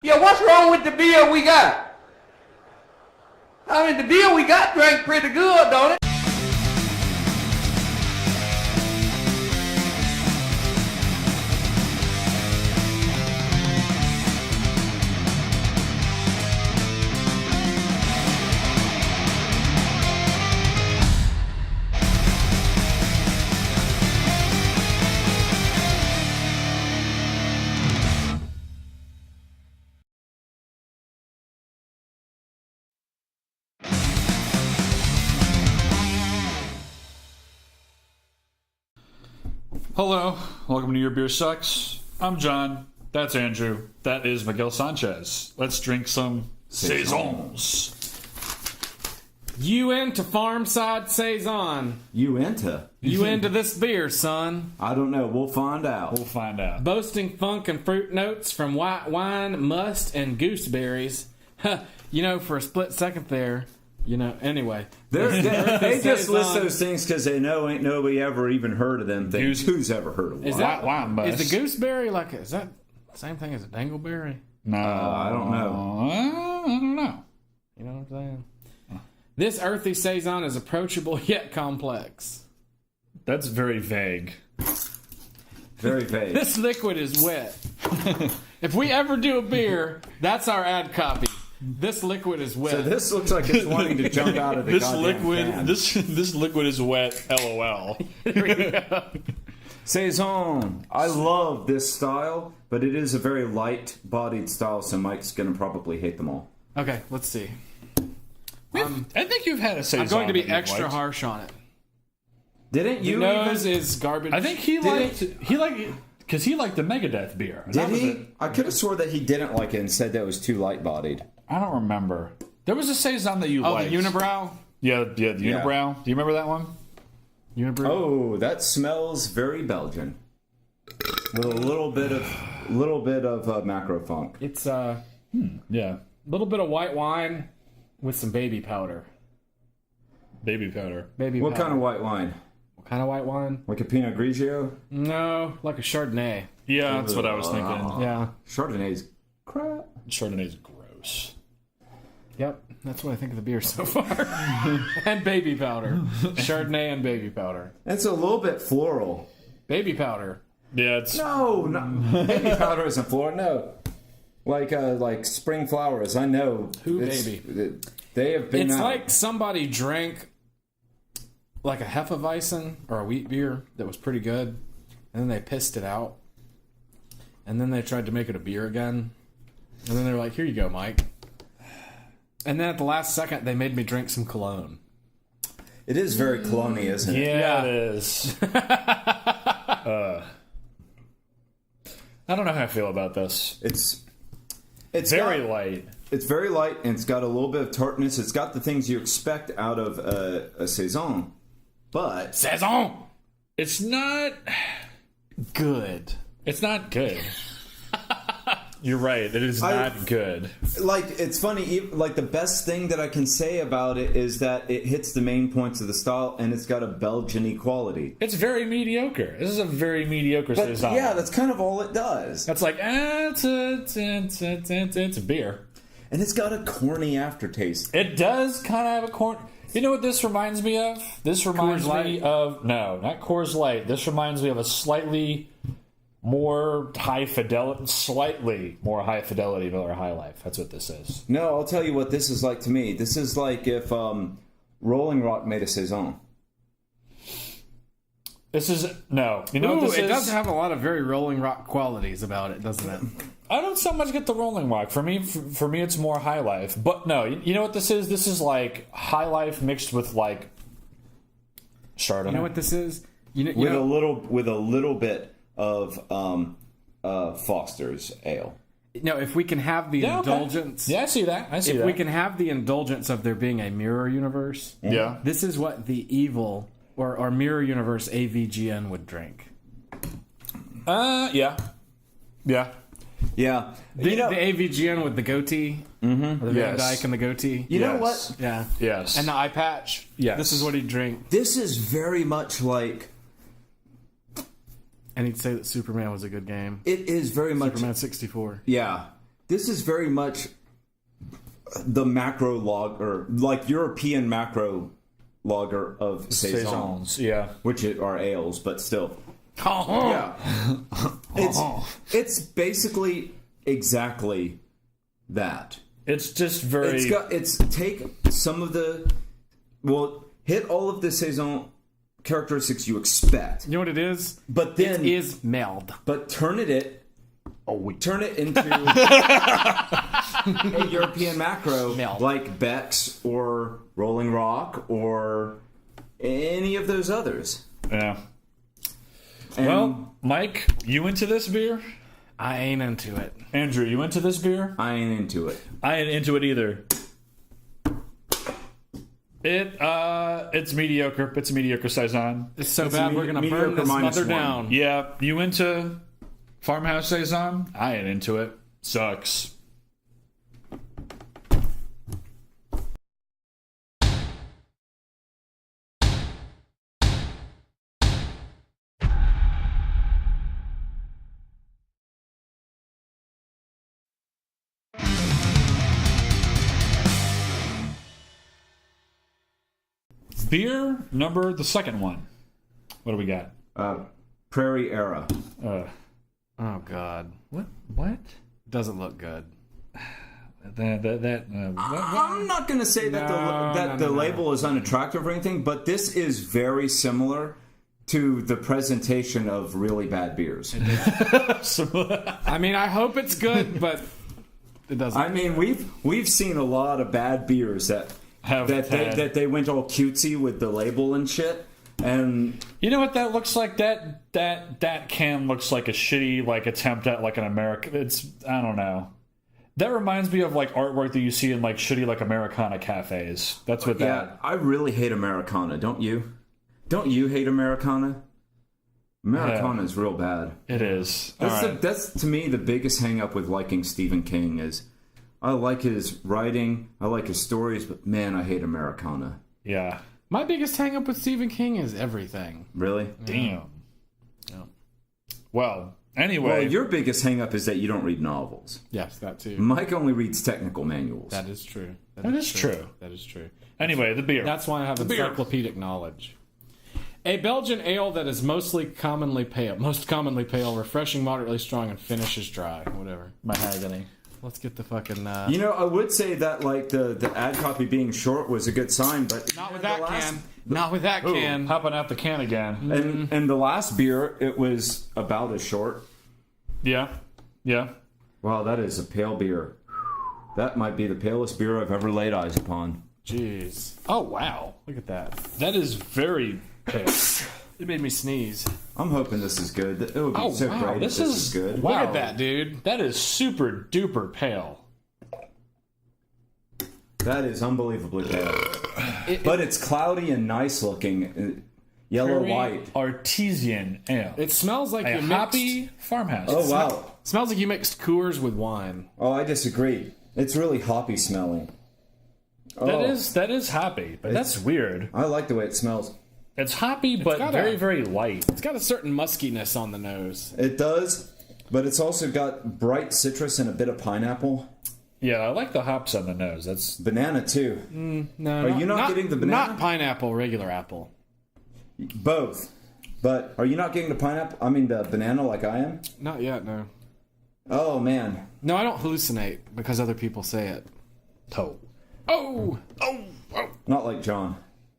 Yeah, what's wrong with the beer we got? I mean, the beer we got drank pretty good, don't it? Hello, welcome to Your Beer Sucks. I'm John. That's Andrew. That is Miguel Sanchez. Let's drink some Saisons. Uinta Farmside Saison. Uinta? You into this beer, son? I don't know. We'll find out. We'll find out. Boasting funk and fruit notes from white wine, must, and gooseberries. You know, for a split second there, anyway. They just list those things because they know ain't nobody ever even heard of them things. Who's ever heard of them? Wine must. Is the gooseberry is that the same thing as a dangleberry? No. I don't know. I don't know. You know what I'm saying? This earthy Saison is approachable yet complex. That's very vague. Very vague. This liquid is wet. If we ever do a beer, that's our ad copy. This liquid is wet. So this looks like it's wanting to jump out of the can. This liquid is wet. LOL. Saison. I love this style, but it is a very light-bodied style, so Mike's going to probably hate them all. Okay, let's see. I think you've had a Saison. I'm going to be that you've extra liked. harsh on it. Didn't you? The nose is garbage. I think he liked because he liked the Megadeth beer. Did he? I could have swore that he didn't like it and said that it was too light-bodied. I don't remember. There was a Saison that you liked. The Unibrow? Yeah, the Unibrow. Do you remember that one? Unibrow? Oh, that smells very Belgian. With a little bit of macro funk. It's yeah, a little bit of white wine with some baby powder. baby powder. What kind of white wine? What kind of white wine? Like a Pinot Grigio? No, like a Chardonnay. Yeah, that's what I was thinking. Yeah. Chardonnay's crap. Chardonnay's gross. Yep, that's what I think of the beer so far. And baby powder. Chardonnay and baby powder. It's a little bit floral. Baby powder. Yeah, it's No, baby powder isn't floral. No, like spring flowers. I know. Baby? They have been. It's out. like somebody drank like a Hefeweizen or a wheat beer that was pretty good, and then they pissed it out, and then they tried to make it a beer again, and then they were like, "Here you go, Mike." And then at the last second, they made me drink some cologne. It is very cologne-y, isn't it? Yeah, it is. I don't know how I feel about this. It's very light. It's very light, and it's got a little bit of tartness. It's got the things you expect out of a Saison, but Saison. It's not Good. It's not good. You're right. It is not good. Like, it's funny. Like, the best thing that I can say about it is that it hits the main points of the style, and it's got a Belgian-y quality. It's very mediocre. This is a very mediocre But Saison. yeah, that's kind of all it does. That's like, it's a beer. And it's got a corny aftertaste. It does kind of have a corn. You know what this reminds me of? This reminds me of not Coors Light. This reminds me of a slightly more high fidelity Miller High Life. That's what this is. No, I'll tell you what this is like to me. This is like if Rolling Rock made a Saison. This is no. You know what this is? It does have a lot of very Rolling Rock qualities about it, doesn't it? I don't so much get the Rolling Rock. For me, it's more High Life. But no, you know what this is? This is like High Life mixed with like Chardonnay. You know what this is? With a little bit of Foster's ale. No, if we can have the indulgence. Okay. Yeah, I see that. If we can have the indulgence of there being a mirror universe. Yeah. This is what the evil or mirror universe AVGN would drink. Yeah. Yeah. The AVGN with the goatee. Mm-hmm. Or the Van Dyke and the goatee. You know what? Yeah. Yes. And the eye patch. Yes. This is what he'd drink. This is very much like... And he'd say that Superman was a good game. It is very much... Superman 64. Yeah. this is very much the macro lager, like European macro lager of Saisons. Yeah. Which are ales, but still. Yeah. It's basically exactly that. It's just very... It's take some of the... Well, hit all of the Saison characteristics you expect. You know what it is? But then... It is meld. But turn it into a European macro Meld. like Beck's or Rolling Rock or any of those others. Yeah. And Well, Mike, you into this beer? I ain't into it. Andrew, you into this beer? I ain't into it. I ain't into it either. It's mediocre. It's a mediocre Saison. It's so It's bad a we're gonna mediocre burn this minus mother one. down. Yeah, you into Farmhouse Saison? I ain't into it. Sucks. Beer number the second one. What do we got? Prairie Era. Oh God, What? doesn't look good. I'm not going to say that the label is unattractive or anything, but this is very similar to the presentation of really bad beers. I mean, I hope it's good, but it doesn't. I mean, we've seen a lot of bad beers that they went all cutesy with the label and shit. And you know what that looks like? That can looks like a shitty attempt at an American. I don't know. That reminds me of artwork that you see in shitty Americana cafes. That's what that. I really hate Americana. Don't you? Don't you hate Americana? Americana is real bad. It is. That's to me the biggest hang up with liking Stephen King is I like his writing, I like his stories, but man, I hate Americana. Yeah. My biggest hang up with Stephen King is everything. Really? Damn. Yeah. Well, anyway. Well, your biggest hang up is that you don't read novels. Yes, that too. Mike only reads technical manuals. That is true. That is true. That is true. Anyway, the beer. That's why I have encyclopedic knowledge. A Belgian ale that is most commonly pale, refreshing, moderately strong, and finishes dry. Whatever. Mahogany. Let's get the fucking. You know, I would say that the ad copy being short was a good sign, but Not with that can. Not with that can. Hopping out the can again. And the last beer, it was about as short. Yeah. Yeah. Wow, that is a pale beer. That might be the palest beer I've ever laid eyes upon. Jeez. Oh, wow. Look at that. That is very pale. It made me sneeze. I'm hoping this is good. It would be so great if this is good. Wow. Look at that, dude. That is super duper pale. That is unbelievably pale. But it's cloudy and nice looking. Yellow white. Artesian ale. It smells like A you hoppy mixed. farmhouse. Oh, wow. Smells like you mixed Coors with wine. Oh, I disagree. It's really hoppy smelling. That is hoppy, but that's weird. I like the way it smells. It's hoppy, but got very, a- very light. It's got a certain muskiness on the nose. It does, but it's also got bright citrus and a bit of pineapple. Yeah, I like the hops on the nose. That's Banana, too. No, Are you not getting the banana? Not pineapple, regular apple. Both. But are you not getting the pineapple? I mean, the banana like I am? Not yet, no. Oh, man. No, I don't hallucinate because other people say it. toe. Oh, Not like John.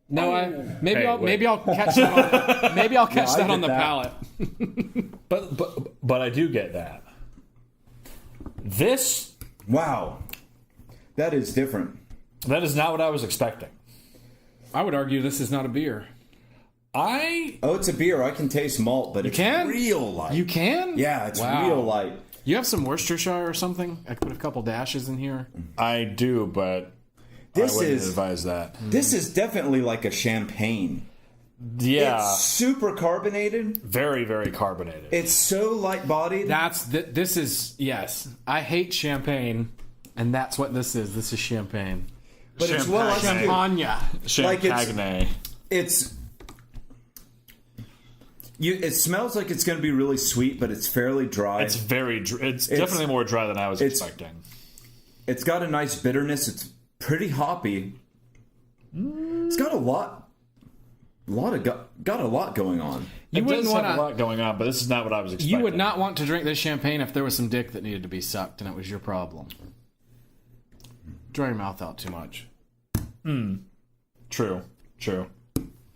no. Maybe Hey, I'll wait. maybe I'll catch that. Maybe I'll catch I that get on the that. palate. But I do get that. This, Wow. That is different. that is not what I was expecting. I would argue this is not a beer. Oh, it's a beer. I can taste malt, but it's can? real light. You can? Yeah, it's Wow. real light. You have some Worcestershire or something? I could put a couple dashes in here. I do, but This I wouldn't is advise that. this is definitely like a champagne. Yeah, It's super carbonated. very, very carbonated. It's so light bodied. This is yes. I hate champagne, and that's what this is. This is champagne. But it's well Champagne. executed. Champagne. Like Champagne. It's It smells like it's going to be really sweet, but it's fairly dry. It's it's definitely more dry than I was expecting. It's got a nice bitterness. It's pretty hoppy. It's got a lot going on. It does have a lot going on, but this is not what I was expecting. You would not want to drink this champagne if there was some dick that needed to be sucked, and it was your problem. Dry your mouth out too much. True.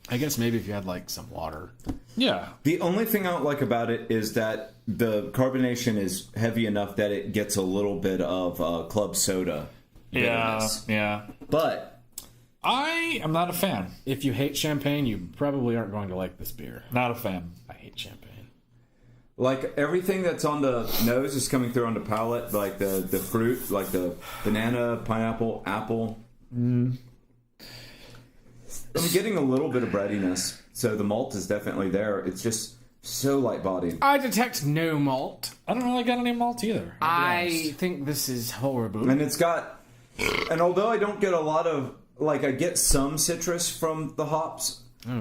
I guess maybe if you had like some water. Yeah. The only thing I don't like about it is that the carbonation is heavy enough that it gets a little bit of club soda bitterness. Yeah. But I am not a fan. If you hate champagne, you probably aren't going to like this beer. Not a fan. I hate champagne. like everything that's on the nose is coming through on the palate, like the fruit, like the banana, pineapple, apple. I'm getting a little bit of breadiness, so the malt is definitely there. It's just so light-bodied. I detect no malt. I don't really got any malt either. I think this is horrible. And it's got, and although I don't get a lot of, like, I get some citrus from the hops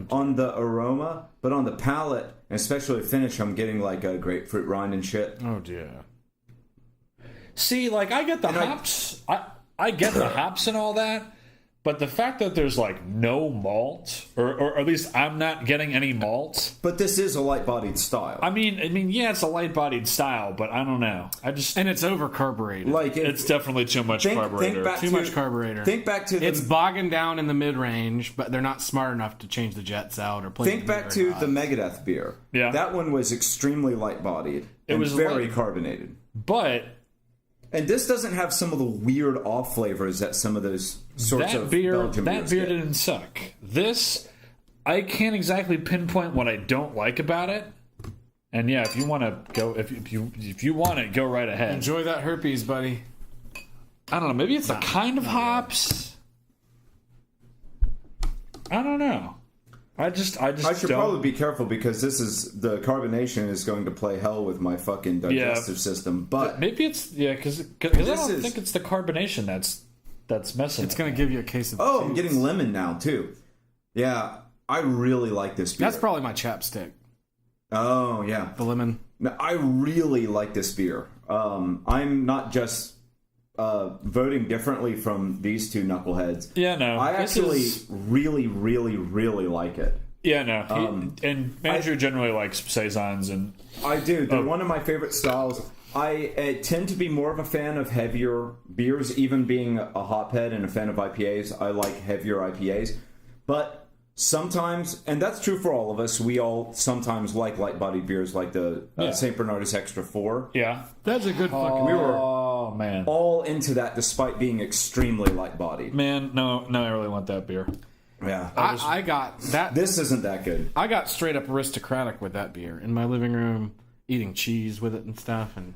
on the aroma, but on the palate, and especially finish, I'm getting like a grapefruit rind and shit. Oh dear. See, like, I get the hops. I get the hops and all that. But the fact that there's, like, no malt, or at least I'm not getting any malt. But this is a light-bodied style. I mean, yeah, it's a light-bodied style, but I don't know. And it's over-carbureted. Like it's definitely too much carburetor. Too much carburetor. Think back to it's bogging down in the mid-range, but they're not smart enough to change the jets out or play. Think back to the Megadeth beer. Yeah. That one was extremely light-bodied. It was very carbonated. But... And this doesn't have some of the weird off flavors that some of those sorts of Belgian beers beer get. didn't suck. This, I can't exactly pinpoint what I don't like about it. And yeah, if you want to go, if you want it, go right ahead. Enjoy that herpes, buddy. I don't know. Maybe it's the kind of hops. I don't know. I should probably be careful because the carbonation is going to play hell with my fucking digestive system. But maybe it's because I don't think it's the carbonation that's messing. It's going to give you a case of. I'm getting lemon now too. Yeah, I really like this beer. That's probably my chapstick. Oh yeah, the lemon. No, I really like this beer. I'm not just voting differently from these two knuckleheads. Yeah, no. I actually really, really, really like it. Yeah, no. And Andrew generally likes Saisons. And I do. They're one of my favorite styles. I tend to be more of a fan of heavier beers, even being a hophead and a fan of IPAs. I like heavier IPAs. But sometimes, and that's true for all of us, we all sometimes like light-bodied beers like the St. Bernardus Extra 4. Yeah. That's a good fucking... We were man. all into that despite being extremely light-bodied. Man, no, I really want that beer. Yeah. I got that. This isn't that good. I got straight up aristocratic with that beer in my living room, eating cheese with it and stuff. And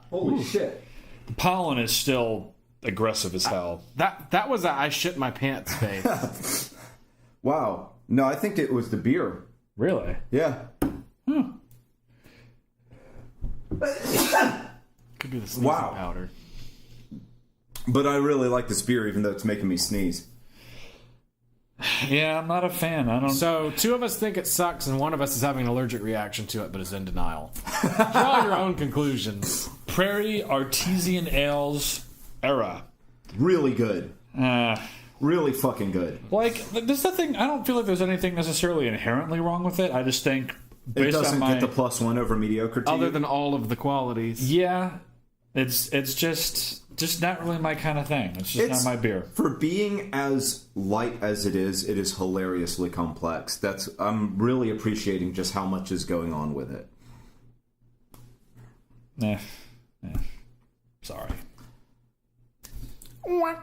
holy shit. The pollen is still aggressive as hell. That was a I shit my pants face. Wow. No, I think it was the beer. Really? Yeah. Could be the sneezing powder. But I really like this beer, even though it's making me sneeze. Yeah, I'm not a fan. So, two of us think it sucks, and one of us is having an allergic reaction to it, but is in denial. Draw your own conclusions. Prairie Artesian Ales Era. Really good. Really fucking good. Like, there's nothing... I don't feel like there's anything necessarily inherently wrong with it. I just think... It doesn't get the +1 over mediocre to other you? than all of the qualities. Yeah. It's just not really my kind of thing. It's just not my beer. For being as light as it is hilariously complex. I'm really appreciating just how much is going on with it. Sorry. We'll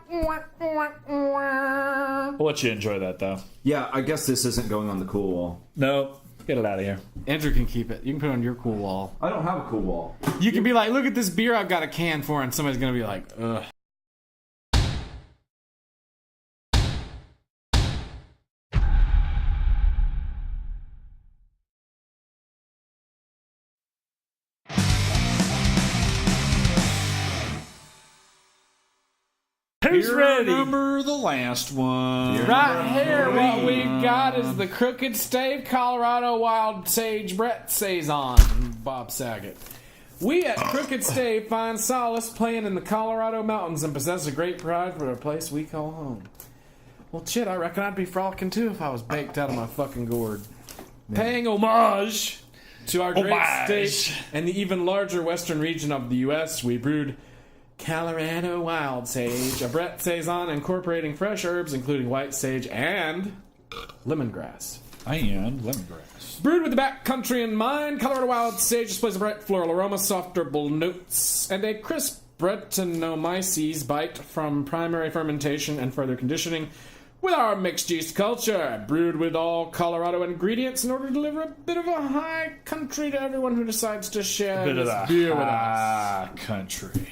let you enjoy that, though. Yeah, I guess this isn't going on the cool wall. No, get it out of here. Andrew can keep it. You can put it on your cool wall. I don't have a cool wall. You can be like, look at this beer I've got a can for, and somebody's going to be like, ugh. Who's ready? Remember the last one. Right here, what we got is the Crooked Stave Colorado Wild Sage Brett Saison. Bob Saget. We at Crooked Stave find solace playing in the Colorado mountains and possess a great pride for a place we call home. Well, shit, I reckon I'd be frolicking too if I was baked out of my fucking gourd. Paying homage to our great state and the even larger western region of the U.S., we brewed Colorado Wild Sage, a Brett Saison incorporating fresh herbs including white sage and lemongrass. And lemongrass. Brewed with the backcountry in mind, Colorado Wild Sage displays a bright floral aroma, soft herbal notes, and a crisp Brettanomyces bite from primary fermentation and further conditioning with our mixed yeast culture. Brewed with all Colorado ingredients in order to deliver a bit of a high country to everyone who decides to share Bit of this the beer with us. high country.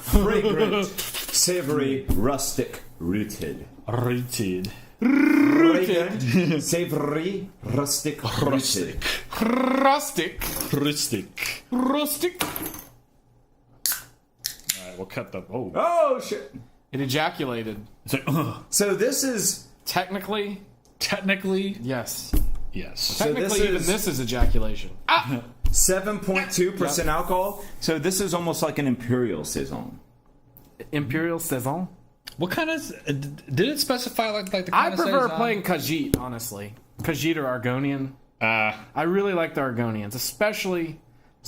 Fragrant, savory, rustic, rooted. Rooted. Fragrant, savory, rustic, rooted. Rustic. Rustic. Rustic. Alright, we'll cut the... Oh. Oh, shit. It ejaculated. It's like, So this is... Technically, technically, yes. yes. Technically, even this is ejaculation. 7.2% alcohol. So this is almost like an Imperial Saison. Imperial Saison. What kind of... Did it specify like the kind I of prefer Saison? playing Khajiit, honestly. Khajiit or Argonian. I really like the Argonians, especially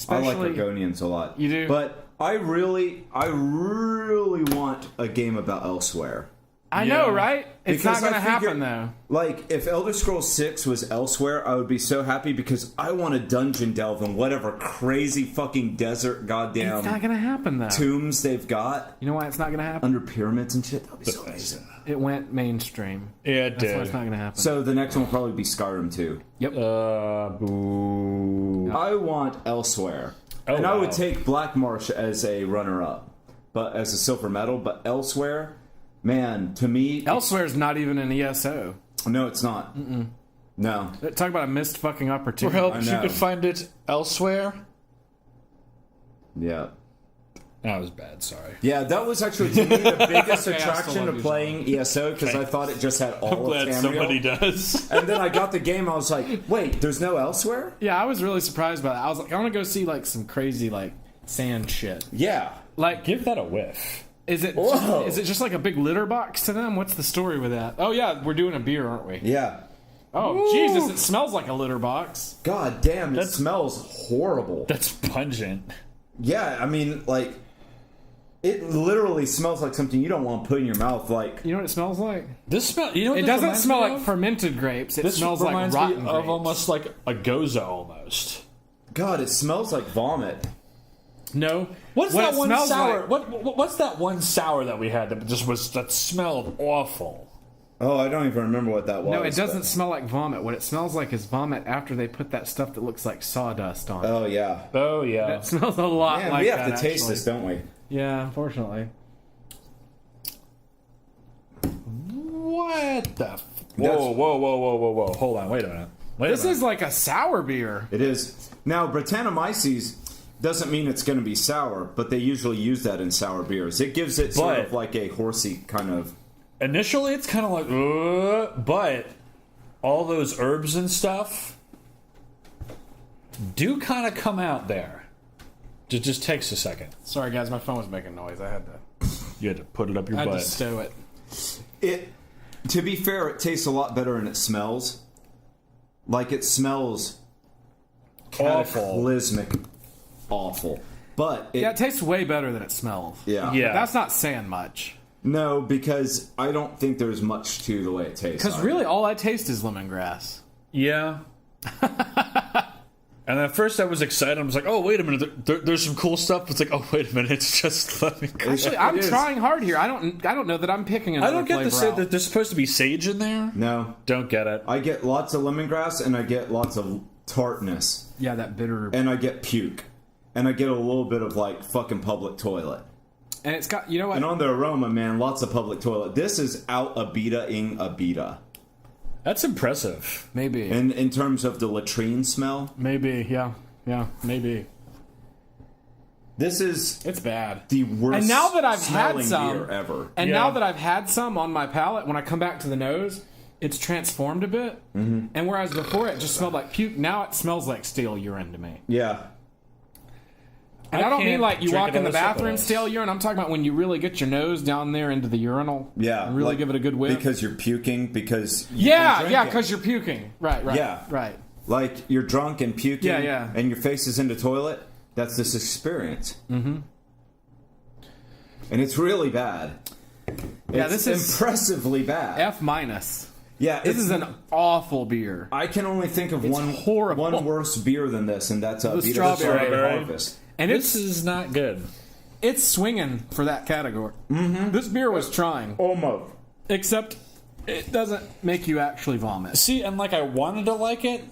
I like Argonians a lot. You do? But I really want a game about Elsewhere. I know, right? It's Because not going to I figure- happen, though. Like, if Elder Scrolls 6 was Elsewhere, I would be so happy because I want a dungeon delve in whatever crazy fucking desert It's not goddamn going to happen, though. tombs they've got You know why it's not going to happen? under pyramids and shit. That would be so amazing. It went mainstream. Yeah, it That's why did. it's not going to happen. So the next one will probably be Skyrim 2. Yep. Boo. I want Elsewhere. Oh, and I would wow. take Black Marsh as a runner-up, but as a silver medal. But Elsewhere, man, to me... Elsewhere's not even an ESO. No, it's not. No. Talk about a missed fucking opportunity. Perhaps you know. could find it elsewhere. Yeah. That was bad, sorry. Yeah, that was actually, to me, the biggest Okay, I still attraction love to you, playing ESO, because I thought it just had all I'm of glad Tamriel. somebody does. And then I got the game, I was like, wait, there's no Elsewhere? Yeah, I was really surprised by that. I was like, I want to go see like some crazy like sand shit. Yeah. Like, Give that a whiff. is it Whoa. is it just like a big litter box to them? What's the story with that? Oh yeah, we're doing a beer, aren't we? Yeah. Oh Jesus, it smells like a litter box. God damn, it smells horrible. That's pungent. Yeah, I mean, like, it literally smells like something you don't want to put in your mouth, like... You know what it smells like? This smell. You know what It this doesn't reminds smell me like of? fermented grapes. It This smells like reminds rotten me grapes. of almost like a goza almost. God, it smells like vomit. No. What's What that it one smells sour? like- What's that one sour that we had that smelled awful? Oh, I don't even remember what that was. No, it doesn't but- smell like vomit. What it smells like is vomit after they put that stuff that looks like sawdust on it. Oh, yeah. Oh yeah. It smells a lot Man, like we have that, to taste actually. this, don't we? Yeah, unfortunately. What the? Whoa! Hold on, wait a minute. This is like a sour beer. It is. Now, Brettanomyces doesn't mean it's going to be sour, but they usually use that in sour beers. It gives it sort But- of like a horsey kind of... initially it's kind of like, but all those herbs and stuff do kind of come out there. It just takes a second. Sorry, guys, my phone was making noise. I had You had to put it up your to butt. stow it. It, to be fair, it tastes a lot better and it smells. Like, it smells Awful. cataclysmic awful. But it, Yeah, it tastes way better than it smells. yeah. Yeah. That's not saying much. No, because I don't think there's much to the way it tastes. Because really, all I taste is lemongrass. Yeah. And at first I was excited. I was like, oh, wait a minute. There's some cool stuff. It's like, oh, wait a minute. It's just lemongrass. Actually, I'm is. trying hard here. I don't know that I'm picking I another don't get flavor to say out. that there's supposed to be sage in there. No. Don't get it. I get lots of lemongrass and I get lots of tartness. Yeah, that bitter. And I get puke. And I get a little bit of, like, fucking public toilet. And it's got, you know what? And on the aroma, man, lots of public toilet. This is out Abita-ing Abita. That's impressive. Maybe. In terms of the latrine smell. Maybe, yeah. Yeah, maybe. This is It's bad. the worst. And now that I've had smelling some, beer ever. and Yeah. now that I've had some on my palate, when I come back to the nose, it's transformed a bit. Mm-hmm. And whereas before it just smelled like puke, now it smells like stale urine to me. Yeah. And I don't mean can't like you drink walk in the another sip of bathroom this. stale urine. I'm talking about when you really get your nose down there into the urinal. Yeah. And really like, give it a good whiff. Because you're puking, because you yeah, drink yeah, it. because you're puking. Right, right. Yeah. Right. Like, you're drunk and puking, Yeah, yeah. and your face is in the toilet. That's this experience. Mm-hmm. And it's really bad. Yeah, It's this is impressively bad. F minus. Yeah, This is an awful beer. I can only think of one horrible. one worse beer than this, and that's The Vita strawberry. Harvest. And This is not good. it's swinging for that category. Mm-hmm. This beer was trying. Almost. Except it doesn't make you actually vomit. See, and like I wanted to like it,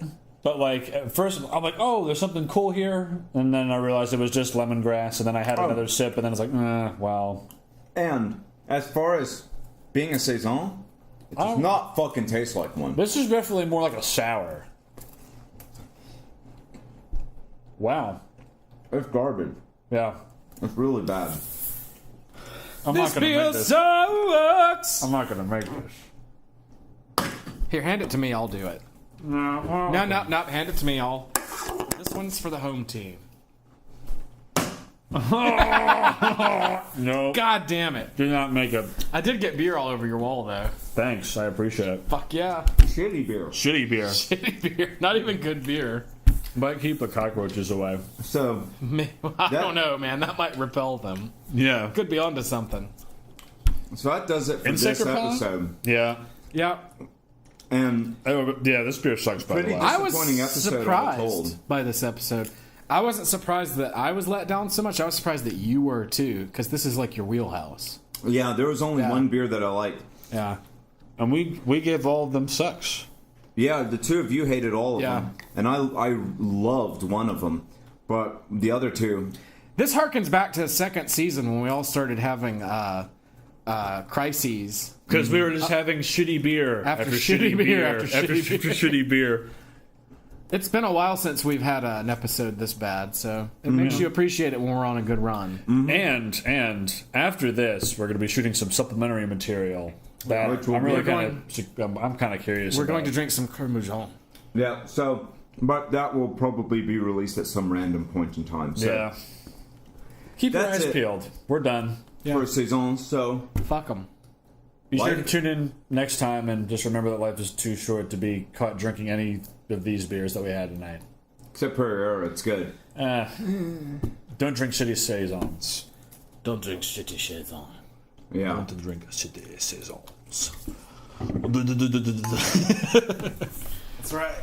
but like at first I'm like, oh, there's something cool here, and then I realized it was just lemongrass, and then I had another sip, and then it's like, wow. And as far as being a saison, it does not fucking taste like one. This is definitely more like a sour. Wow. It's garbage. Yeah. It's really bad. I'm This not gonna beer make this. sucks! I'm not gonna make this. Here, hand it to me. I'll do it. No, hand it to me. This one's for the home team. No. God damn it. Do not make it. I did get beer all over your wall, though. Thanks, I appreciate it. Fuck yeah. Shitty beer. Shitty beer. Shitty beer. Not even good beer. But keep the cockroaches away. So, I don't know, man. That might repel them. Yeah. Could be onto something. that does it for Insect this repellent? episode. Yeah. Yep. And Oh, yeah, this beer sucks, by the Pretty way. I was Disappointing episode, all surprised told. by this episode. I wasn't surprised that I was let down so much. I was surprised that you were too, because this is like your wheelhouse. yeah, there was only Yeah. one beer that I liked. Yeah. And we give all of them sucks. Yeah, the two of you hated all of Yeah. them, and I loved one of them, but the other two. This harkens back to the second season when we all started having crises. Because we were just having shitty beer After shitty beer after shitty beer. shitty beer. It's been a while since we've had an episode this bad, so it makes you appreciate it when we're on a good run. And after this, we're going to be shooting some supplementary material. That Which will I'm be- really I'm kind of curious. We're about. going to drink some Cremoujon. Yeah, so, but that will probably be released at some random point in time. So, Yeah. Keep your That's eyes it. peeled. We're done. for Saison, so Fuck them. Be sure to Like- tune in next time, and just remember that life is too short to be caught drinking any of these beers that we had tonight. except Prairie Era, it's good. Don't drink shitty saisons. Don't drink shitty shades on. Yeah. To drink shitty saisons. That's right.